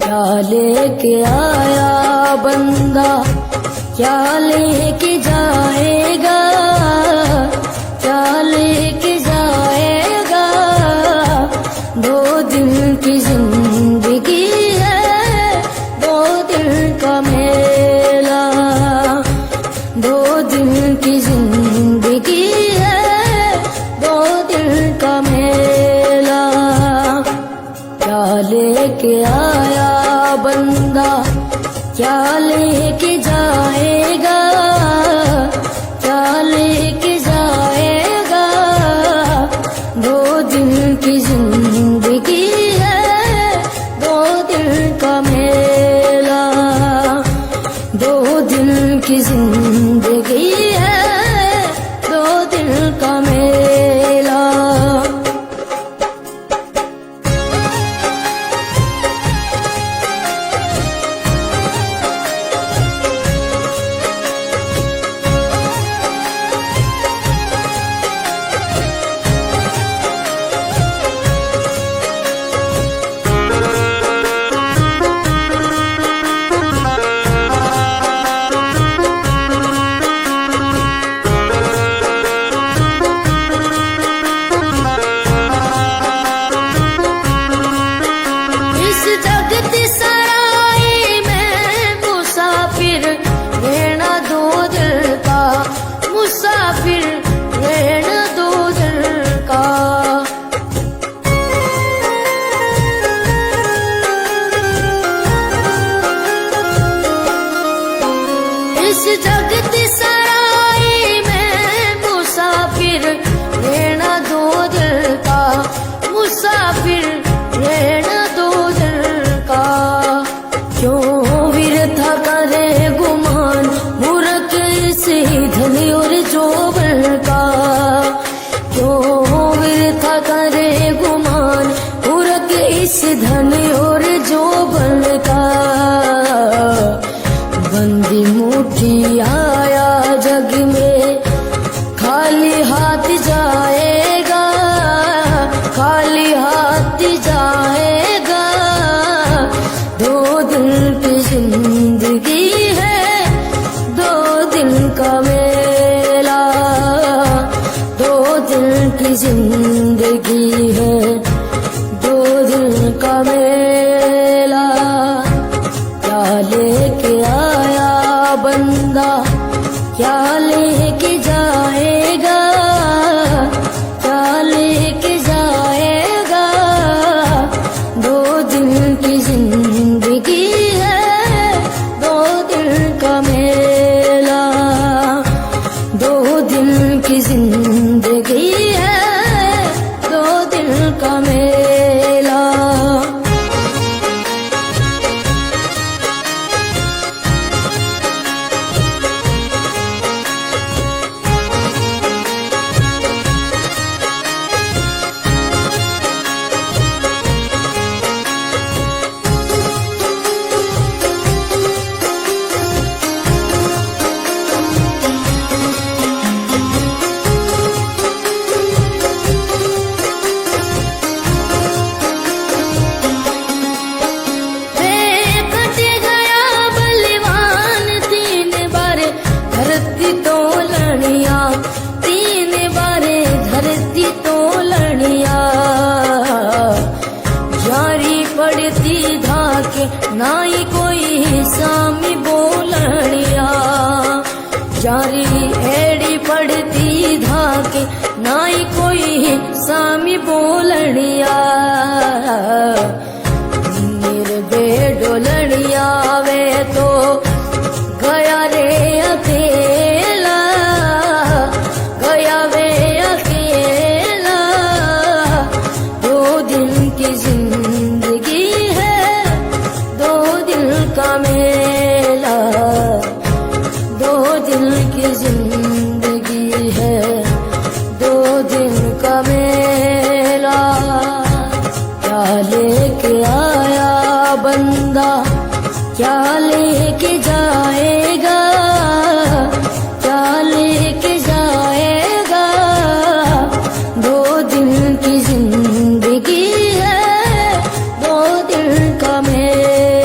क्या लेके आया बंदा, क्या लेके जाएगा, क्या लेके जाएगा। दो दिन की जिंदगी है, दो दिन का मेला। दो दिन की जिंदगी है, दो दिन का मेला। क्या लेके आया बंदा, क्या लेके जाएगा, क्या लेके जाएगा। दो दिन की जिंदगी है, दो दिन का मेला। दो दिन की जिंदगी है, दो दिन का मेला। इस जगत सराय में मुसाफिर रहना दो दिल का, मुसाफिर रहना दो दिल का। क्यों विरथा करे गुमान मूर्ख इस धनी और जोबन का। क्यों विरथा करे गुमान मूर्ख इस धनी और जोबन का। बंदी मुट्ठी आया जग में, खाली हाथ जाएगा, खाली हाथ जाएगा। दो दिन की जिंदगी है, दो दिन का मेला। दो दिन की जिंदगी है, दो दिन का मेला। क्या लेके आया बंदा, क्या लेके जाएगा, क्या लेके जाएगा। दो दिन की जिंदगी है, दो दिन का मेला। दो दिन की जिंदगी है, दो दिन का मेला। पड़ती धाके नाई कोई सामी बोलनिया। जारी एड़ी पड़ती धाके नाई कोई सामी बोलनिया। निर्बे डोलनिया वे तो गया रे अकेला, गया वे अकेला। दो दिन की जिंदगी है, दो दिन का मेला। दो दिन की जिंदगी है, दो दिन का मेला। क्या लेके आया बंदा, क्या लेके जाएगा, क्या लेके जाएगा। दो दिन की जिंदगी है, दो दिन का मेला।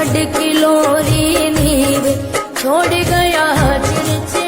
मडकी लोरी नीर छोड़ गया तिरछे